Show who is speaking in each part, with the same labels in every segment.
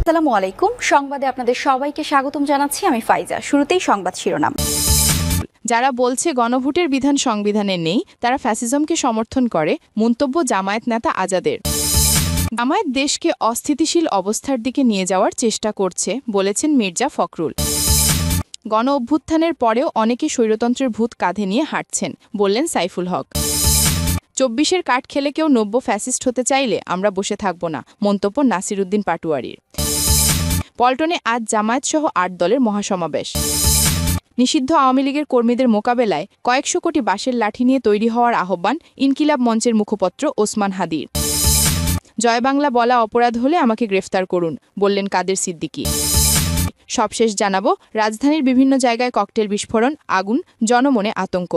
Speaker 1: আসসালামু আলাইকুম। সংবাদে আপনাদের সবাইকে স্বাগতম জানাচ্ছি। আমি ফাইজা। শুরুতেই সংবাদ শিরোনাম।
Speaker 2: যারা বলছে গণভোটের বিধান সংবিধানে নেই তারা ফ্যাসিজমকে সমর্থন করে, মন্তব্য জামায়াত নেতা আজাদের। জামায়াত দেশকে অস্থিতিশীল অবস্থার দিকে নিয়ে যাওয়ার চেষ্টা করছে বলেছেন মির্জা ফখরুল। গণ অভ্যুত্থানের পরেও অনেকে স্বৈরতন্ত্রের ভূত কাঁধে নিয়ে হাঁটছেন বললেন সাইফুল হক। ২৪-এর কাঠ খেলে কেউ নব্য ফ্যাসিস্ট হতে চাইলে আমরা বসে থাকব না, মন্তব্য নাসির উদ্দিন পাটোয়ারির। পল্টনে আজ জামায়াতসহ ৮ দলের মহাসমাবেশ। নিষিদ্ধ আওয়ামী লীগের কর্মীদের মোকাবেলায় কয়েকশো কোটি বাঁশের লাঠি নিয়ে তৈরি হওয়ার আহ্বান ইনকিলাব মঞ্চের মুখপত্র ওসমান হাদির। জয় বাংলা বলা অপরাধ হলে আমাকে গ্রেফতার করুন, বললেন কাদের সিদ্দিকী। সবশেষ জানাবো, রাজধানীর বিভিন্ন জায়গায় ককটেল বিস্ফোরণ, আগুন, জনমনে আতঙ্ক।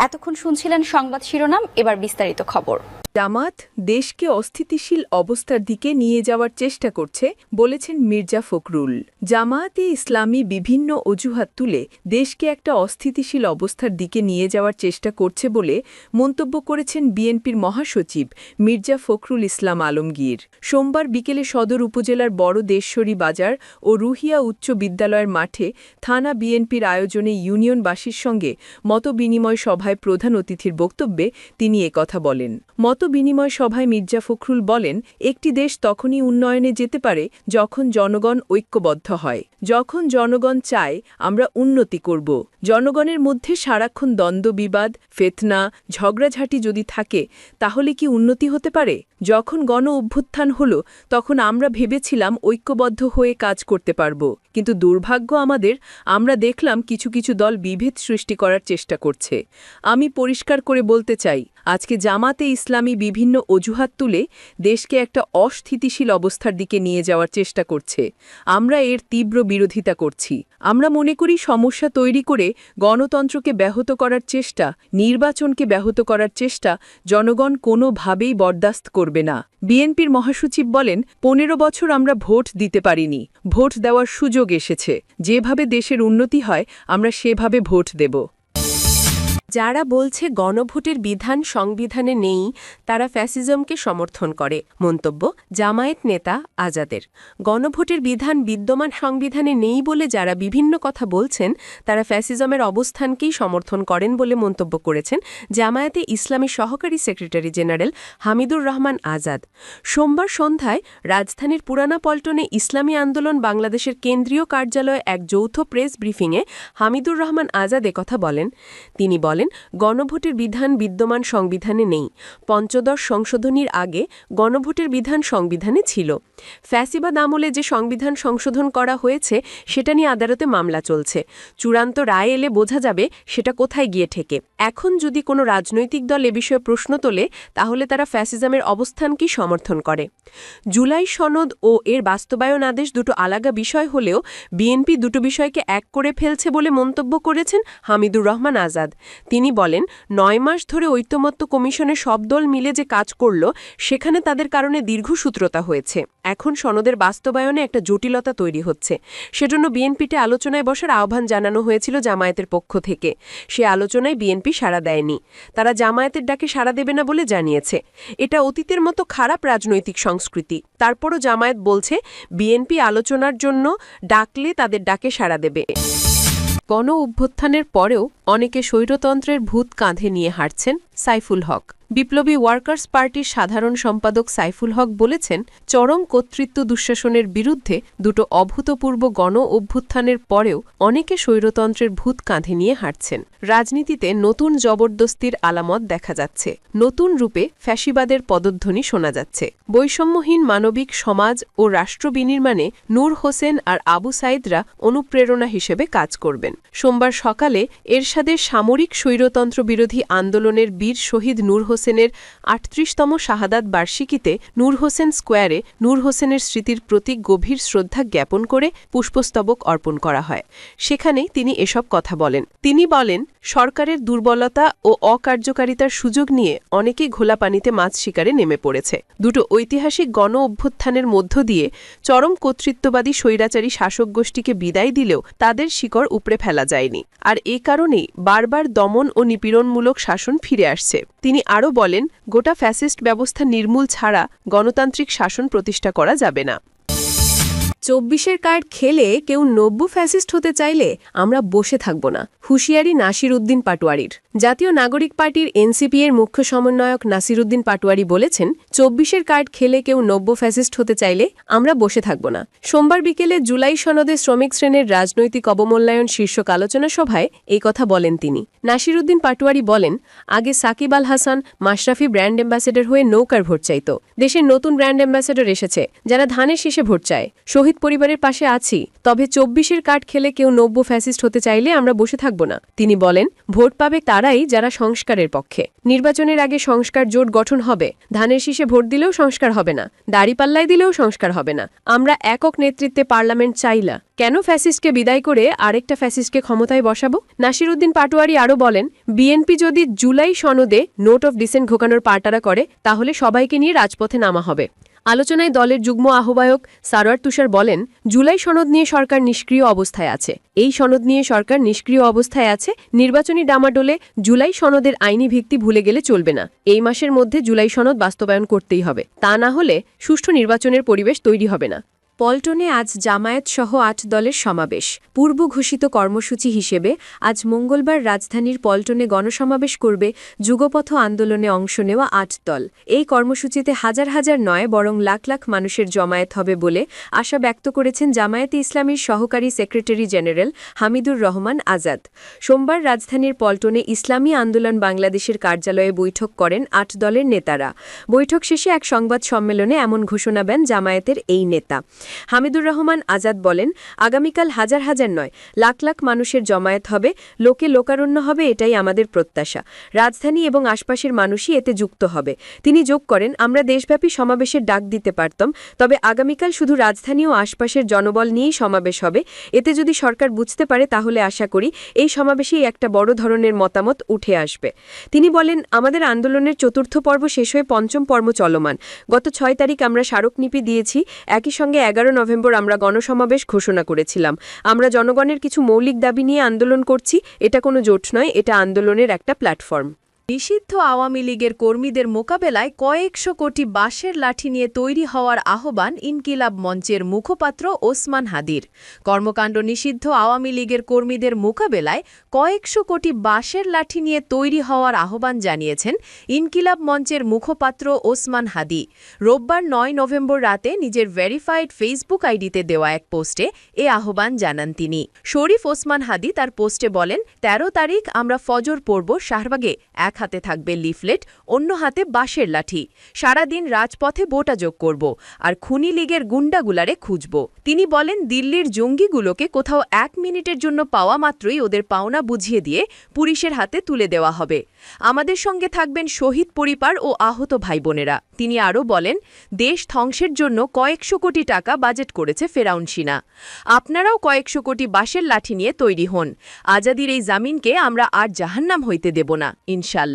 Speaker 1: এতক্ষণ শুনছিলেন সংবাদ শিরোনাম, এবার বিস্তারিত খবর।
Speaker 3: জামাত দেশকে অস্থিতিশীল অবস্থার দিকে নিয়ে যাওয়ার চেষ্টা করছে বলেছেন মির্জা ফখরুল। জামায়াতে ইসলামী বিভিন্ন অজুহাত তুলে দেশকে একটা অস্থিতিশীল অবস্থার দিকে নিয়ে যাওয়ার চেষ্টা করছে বলে মন্তব্য করেছেন বিএনপির মহাসচিব মির্জা ফখরুল ইসলাম আলমগীর। সোমবার বিকেলে সদর উপজেলার বড় দেশশ্বরী বাজার ও রুহিয়া উচ্চ বিদ্যালয়ের মাঠে থানা বিএনপির আয়োজনে ইউনিয়নবাসীর সঙ্গে মতবিনিময় সভায় প্রধান অতিথির বক্তব্যে তিনি একথা বলেন। মতবিনিময় সভায় মির্জা ফখরুল বলেন, একটি দেশ তখনই উন্নয়নে যেতে পারে যখন জনগণ ঐক্যবদ্ধ হয়, যখন জনগণ চায় আমরা উন্নতি করব। জনগণের মধ্যে সারাক্ষণ দ্বন্দ্ব বিবাদ, ফেতনা, ঝগড়াঝাঁটি যদি থাকে তাহলে কি উন্নতি হতে পারে? যখন গণ অভ্যুত্থান হলো তখন আমরা ভেবেছিলাম ঐক্যবদ্ধ হয়ে কাজ করতে পারব, কিন্তু দুর্ভাগ্য আমাদের, আমরা দেখলাম কিছু কিছু দল বিভেদ সৃষ্টি করার চেষ্টা করছে। আমি পরিষ্কার করে বলতে চাই, আজকে জামাতে ইসলামী বিভিন্ন অজুহাত তুলে দেশকে একটা অস্থিতিশীল অবস্থার দিকে নিয়ে যাওয়ার চেষ্টা করছে। আমরা এর তীব্র বিরোধিতা করছি। আমরা মনে করি সমস্যা তৈরি করে গণতন্ত্রকে ব্যাহত করার চেষ্টা, নির্বাচনকে ব্যাহত করার চেষ্টা জনগণ কোনোভাবেই বরদাস্ত করবে না। বিএনপির মহাসচিব বলেন, ১৫ বছর আমরা ভোট দিতে পারিনি, ভোট দেওয়ার সুযোগ এসেছে। যেভাবে দেশের উন্নতি হয় আমরা সেভাবে ভোট দেব।
Speaker 4: যারা বলছে গণভোটের বিধান সংবিধানে নেই তারা ফ্যাসিজমকে সমর্থন করে, মন্তব্য জামায়াত নেতা আজাদের। গণভোটের বিধান বিদ্যমান সংবিধানে নেই বলে যারা বিভিন্ন কথা বলছেন তারা ফ্যাসিজমের অবস্থানকেই সমর্থন করেন বলে মন্তব্য করেছেন জামায়াতে ইসলামীর সহকারী সেক্রেটারি জেনারেল হামিদুর রহমান আজাদ। সোমবার সন্ধ্যায় রাজধানীর পুরানা পল্টনে ইসলামী আন্দোলন বাংলাদেশের কেন্দ্রীয় কার্যালয়ে এক যৌথ প্রেস ব্রিফিংয়ে হামিদুর রহমান আজাদ একথা বলেন। তিনি বলেন, গণভোটের বিধান বিদ্যমান সংবিধানে নেই। পঞ্চদশ সংশোধনীর আগে গণভোটের বিধান সংবিধানে ছিল। ফ্যাসিবাদ আমলে যে সংবিধান সংশোধন করা হয়েছে সেটা নিয়ে আদালতে মামলা চলছে। চূড়ান্ত রায় এলে বোঝা যাবে সেটা কোথায় গিয়ে ঠেকে। এখন যদি কোনো রাজনৈতিক দল এ বিষয়ে প্রশ্ন তোলে তাহলে তারা ফ্যাসিজমের অবস্থানকেই সমর্থন করে। জুলাই সনদ ও এর বাস্তবায়ন আদেশ দুটো আলাদা বিষয় হলেও বিএনপি দুটো বিষয়কে এক করে ফেলছে বলে মন্তব্য করেছেন হামিদুর রহমান আজাদ। তিনি বলেন, ৯ মাস ধরে ঐকমত্য কমিশনের সব দল মিলে যে কাজ করল সেখানে তাদের কারণে দীর্ঘসূত্রতা হয়েছে। এখন সনদের বাস্তবায়নে একটা জটিলতা তৈরি হচ্ছে। সেজন্য বিএনপিতে আলোচনায় বসার আহ্বান জানানো হয়েছিল জামায়াতের পক্ষ থেকে। সে আলোচনায় বিএনপি সাড়া দেয়নি। তারা জামায়াতের ডাকে সাড়া দেবে না বলে জানিয়েছে। এটা অতীতের মতো খারাপ রাজনৈতিক সংস্কৃতি। তারপরও জামায়াত বলছে বিএনপি আলোচনার জন্য ডাকলে তাদের ডাকে সাড়া দেবে। গণ অভ্যুত্থানের পরেও অনেকে স্বৈরতন্ত্রের ভূত কাঁধে নিয়ে হাঁটছেন, সাইফুল হক। বিপ্লবী ওয়ার্কার্স পার্টির সাধারণ সম্পাদক সাইফুল হক বলেছেন, চরম কর্তৃত্ব দুঃশাসনের বিরুদ্ধে দুটো অভূতপূর্ব গণ অভ্যুত্থানের পরেও অনেকে স্বৈরতন্ত্রের ভূত কাঁধে নিয়ে হাঁটছেন। রাজনীতিতে নতুন জবরদস্তির আলামত দেখা যাচ্ছে। নতুন রূপে ফ্যাসিবাদের পদধ্বনি শোনা যাচ্ছে। বৈষম্যহীন মানবিক সমাজ ও রাষ্ট্র বিনির্মাণে নূর হোসেন আর আবু সাইদরা অনুপ্রেরণা হিসেবে কাজ করবেন। সোমবার সকালে এরশাদের সামরিক স্বৈরতন্ত্র বিরোধী আন্দোলনের বীর শহীদ নূর হোসেনের ৩৮তম শাহাদাত বার্ষিকীতে নূর হোসেন স্কোয়ারে নূর হোসেনের স্মৃতির প্রতি গভীর শ্রদ্ধা জ্ঞাপন করে পুষ্পস্তবক অর্পণ করা হয়। সেখানেই তিনি এসব কথা বলেন। তিনি বলেন, সরকারের দুর্বলতা ও অকার্যকারিতার সুযোগ নিয়ে অনেকেই ঘোলা পানিতে মাছ শিকারে নেমে পড়েছে। দুটো ঐতিহাসিক গণ অভ্যুত্থানের মধ্য দিয়ে চরম কর্তৃত্ববাদী স্বৈরাচারী শাসক গোষ্ঠীকে বিদায় দিলেও তাদের শিকড় উপড়ে ফেলা যায়নি। আর এ কারণেই বারবার দমন ও নিপীড়নমূলক শাসন ফিরে আসছে। তিনি আরও বলেন, গোটা ফ্যাসিস্ট ব্যবস্থা নির্মূল ছাড়া গণতান্ত্রিক শাসন প্রতিষ্ঠা করা যাবে না। 24-এর কার্ড খেলে কেউ নব্য ফ্যাসিস্ট হতে চাইলে আমরা বসে থাকব না, হুঁশিয়ারি নাসির উদ্দিন পাটোয়ারির। জাতীয় নাগরিক পার্টির এনসিপি এর মুখ্য সমন্বয়ক নাসির উদ্দিন পাটোয়ারি বলেছেন, 24-এর কার্ড খেলে কেউ নব্য ফ্যাসিস্ট হতে চাইলে আমরা বসে থাকব না। সোমবার বিকেলে জুলাই সনদে শ্রমিক শ্রেণীর রাজনৈতিক অবমূল্যায়ন শীর্ষক আলোচনা সভায় এই কথা বলেন তিনি। নাসির উদ্দিন পাটোয়ারি বলেন, আগে সাকিব আল হাসান, মাশরাফি ব্র্যান্ড অ্যাম্বাসেডর হয়ে নৌকার ভোট চাইত। দেশের নতুন ব্র্যান্ড অ্যাম্বাসেডর এসেছে, যারা ধানের শীষে ভোট চায়। শহীদ পরিবারের পাশে আছি, তবে 24-এর কার্ড খেলে কেউ নব্য ফ্যাসিস্ট হতে চাইলে আমরা বসে থাকব না। তিনি বলেন, ভোট পাবে তারাই যারা সংস্কারের পক্ষে। নির্বাচনের আগে সংস্কার জোট গঠন হবে। ধানের শীষে ভোট দিলেও সংস্কার হবে না, দাড়িপাল্লায় দিলেও সংস্কার হবে না। আমরা একক নেতৃত্বে পার্লামেন্ট চাইলা। কেন ফ্যাসিস্টকে বিদায় করে আরেকটা ফ্যাসিস্টকে ক্ষমতায় বসাবো? নাসির উদ্দিন পাটোয়ারি আরও বলেন, বিএনপি যদি জুলাই সনদে নোট অফ ডিসেন্ট ঘোকানোর পাল্টারা করে তাহলে সবাইকে নিয়ে রাজপথে নামা হবে। আলোচনায় দলের যুগ্ম আহ্বায়ক সারোয়ার তুষার বলেন, জুলাই সনদ নিয়ে সরকার নিষ্ক্রিয় অবস্থায় আছে। এই সনদ নিয়ে সরকার নিষ্ক্রিয় অবস্থায় আছে। নির্বাচনী ডামাডোলে জুলাই সনদের আইনি ভিত্তি ভুলে গেলে চলবে না। এই মাসের মধ্যে জুলাই সনদ বাস্তবায়ন করতেই হবে। তা না হলে সুষ্ঠু নির্বাচনের পরিবেশ তৈরি হবে না। পল্টনে আজ জামায়াত সহ ৮ দলের সমাবেশ। পূর্ব ঘোষিত কর্মসূচি হিসেবে আজ মঙ্গলবার রাজধানীর পল্টনে গণসমাবেশ করবে যুগপথ আন্দোলনে অংশ নেওয়া ৮ দল। এই কর্মসূচিতে হাজার হাজার নয় বরং লাখ লাখ মানুষের জমায়েত হবে বলে আশা ব্যক্ত করেছেন জামায়াতে ইসলামীর সহকারী সেক্রেটারি জেনারেল হামিদুর রহমান আজাদ। সোমবার রাজধানীর পল্টনে ইসলামী আন্দোলন বাংলাদেশের কার্যালয়ে বৈঠক করেন ৮ দলের নেতারা। বৈঠক শেষে এক সংবাদ সম্মেলনে এমন ঘোষণা দেন জামায়াতের এই নেতা। হামিদুর রহমান আজাদ বলেন, আগামীকাল হাজার হাজার নয় লাখ লাখ মানুষের জমায়েত হবে, লোকে লোকারণ্য হবে, এটাই আমাদের প্রত্যাশা। রাজধানী এবং আশপাশের মানুষই এতে যুক্ত হবে। তিনি যোগ করেন, আমরা দেশব্যাপী সমাবেশের ডাক দিতে পারতাম, তবে আগামীকাল শুধু রাজধানী ও আশপাশের জনবল নিয়েই সমাবেশ হবে। এতে যদি সরকার বুঝতে পারে তাহলে আশা করি এই সমাবেশেই একটা বড় ধরনের মতামত উঠে আসবে। তিনি বলেন, আমাদের আন্দোলনের ৪র্থ পর্ব শেষ হয়ে ৫ম পর্ব চলমান। গত ৬ তারিখ আমরা স্মারকলিপি দিয়েছি। একই সঙ্গে ১১ নভেম্বর আমরা গণসমাবেশ ঘোষণা করেছিলাম। আমরা জনগণের কিছু মৌলিক দাবি নিয়ে আন্দোলন করছি। এটা কোনো জোট নয়, এটা আন্দোলনের একটা প্ল্যাটফর্ম।
Speaker 5: নিষিদ্ধ আওয়ামী লীগের কর্মীদের মোকাবেলায় কয়েকশো কোটি বাঁশের লাঠি নিয়ে তৈরি হওয়ার আহ্বান ইনকিলাব মঞ্চের মুখপাত্র ওসমান হাদির। কর্মকাণ্ড নিষিদ্ধ আওয়ামী লীগের কর্মীদের মোকাবেলায় কয়েকশো কোটি বাঁশের লাঠি নিয়ে তৈরি হওয়ার আহ্বান জানিয়েছেন ইনকিলাব মঞ্চের মুখপাত্র ওসমান হাদি। রোববার ৯ নভেম্বর রাতে নিজের ভেরিফাইড ফেসবুক আইডিতে দেওয়া এক পোস্টে এ আহ্বান জানান তিনি। শরীফ ওসমান হাদি তার পোস্টে বলেন, ১৩ তারিখ আমরা ফজর পড়ব শাহবাগে, এক হাতে থাকবে লিফলেট, অন্য হাতে বাঁশের লাঠি। সারাদিন রাজপথে বোটাযোগ করব আর খুনি লীগের গুন্ডাগুলারে খুঁজব। তিনি বলেন, দিল্লির জঙ্গিগুলোকে কোথাও ১ মিনিটের জন্য পাওয়া মাত্রই ওদের পাওনা বুঝিয়ে দিয়ে পুলিশের হাতে তুলে দেওয়া হবে। আমাদের সঙ্গে থাকবেন শহীদ পরিবার ও আহত ভাইবোনেরা। তিনি আরও বলেন, দেশ ধ্বংসের জন্য কয়েকশো কোটি টাকা বাজেট করেছে ফেরাউন সিনা। আপনারাও কয়েকশো কোটি বাঁশের লাঠি নিয়ে তৈরি হন। আজাদির এই জামিনকে আমরা আর জাহান্নাম হইতে দেব না, ইনশাল্লাহ।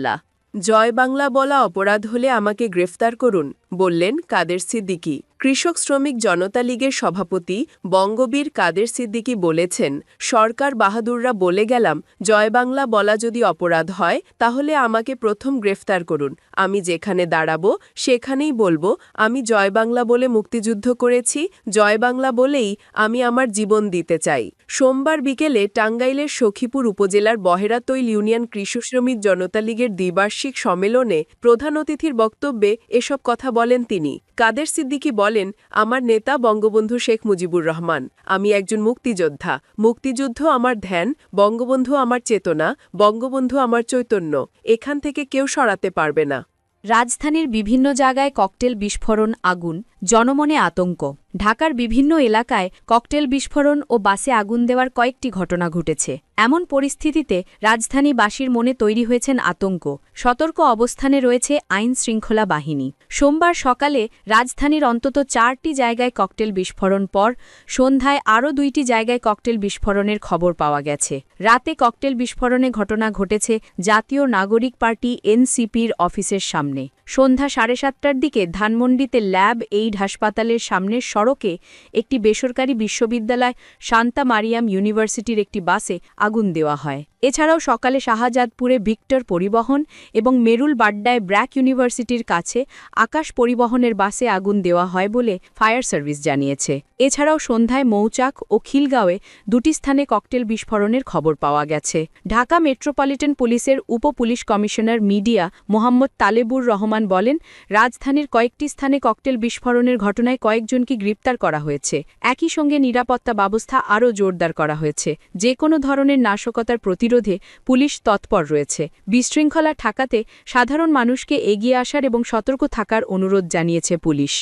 Speaker 3: জয় বাংলা বলা অপরাধ হলে আমাকে গ্রেফতার করুন, বললেন কাদের সিদ্দিকী। কৃষক শ্রমিক জনতা লীগের সভাপতি বঙ্গবীর কাদের সিদ্দিকী বলেছেন, সরকার বাহাদুররা বলে গেলাম, জয় বাংলা বলা যদি অপরাধ হয় তাহলে আমাকে প্রথম গ্রেফতার করুন। আমি যেখানে দাঁড়াবো সেখানেই বলবো, আমি জয় বাংলা বলে মুক্তিযুদ্ধ করেছি, জয় বাংলা বলেই আমি আমার জীবন দিতে চাই। সোমবার বিকেলে টাঙ্গাইলের সখীপুর উপজেলার বহেরাতৈল ইউনিয়ন কৃষক শ্রমিক জনতা লীগের দ্বিবার্ষিক সম্মেলনে প্রধান অতিথির বক্তব্যে এসব কথা বলেন তিনি। কাদের সিদ্দিকী বলেন, আমার নেতা বঙ্গবন্ধু শেখ মুজিবুর রহমান। আমি একজন মুক্তিযোদ্ধা। মুক্তিযুদ্ধ আমার ধ্যান, বঙ্গবন্ধু আমার চেতনা, বঙ্গবন্ধু আমার চৈতন্য। এখান থেকে কেউ সরাতে পারবে না।
Speaker 6: রাজধানীর বিভিন্ন জায়গায় ককটেল বিস্ফোরণ, আগুন, জনমনে আতঙ্ক। ঢাকার বিভিন্ন এলাকায় ককটেল বিস্ফোরণ ও বাসে আগুন দেওয়ার কয়েকটি ঘটনা ঘটেছে। এমন পরিস্থিতিতে রাজধানীবাসীর মনে তৈরি হয়েছেন আতঙ্ক। সতর্ক অবস্থানে রয়েছে আইন শৃঙ্খলা বাহিনী। সোমবার সকালে রাজধানীর অন্তত 4টি জায়গায় ককটেল বিস্ফোরণ পর সন্ধ্যায় আরও 2টি জায়গায় ককটেল বিস্ফোরণের খবর পাওয়া গেছে। রাতে ককটেল বিস্ফোরণে ঘটনা ঘটেছে জাতীয় নাগরিক পার্টি এনসিপির অফিসের সামনে। সন্ধ্যা 7:30টার দিকে ধানমন্ডিতে ল্যাব এইড হাসপাতালের সামনের সড়কে একটি বেসরকারি বিশ্ববিদ্যালয় শান্তা মারিয়াম ইউনিভার্সিটির একটি বাসে আগুন দেওয়া হয়। এছাড়াও সকালে শাহজাদপুরে ভিক্টর পরিবহন এবং মেরুল বাড্ডায় ব্র্যাক ইউনিভার্সিটির কাছে আকাশ পরিবহনের বাসে আগুন দেওয়া হয় বলে ফায়ার সার্ভিস জানিয়েছে। এছাড়াও সন্ধ্যায় মৌচাক ও খিলগাঁওয়ে দুটি স্থানে ককটেল বিস্ফোরণের খবর পাওয়া গেছে। ঢাকা মেট্রোপলিটন পুলিশের উপ police commissioner media Mohammad Talebur Rahman বলেন, রাজধানীর কয়েকটি স্থানে ককটেল বিস্ফোরণের ঘটনায় কয়েকজনকে গ্রেপ্তার করা হয়েছে। একই সঙ্গে নিরাপত্তা ব্যবস্থা আরও জোরদার করা হয়েছে। যে কোনো ধরনের নাশকতার প্রতিরোধে পুলিশ তৎপর রয়েছে। বিশৃঙ্খলা ঠেকাতে সাধারণ মানুষকে এগিয়ে আসার এবং সতর্ক থাকার অনুরোধ জানিয়েছে পুলিশ।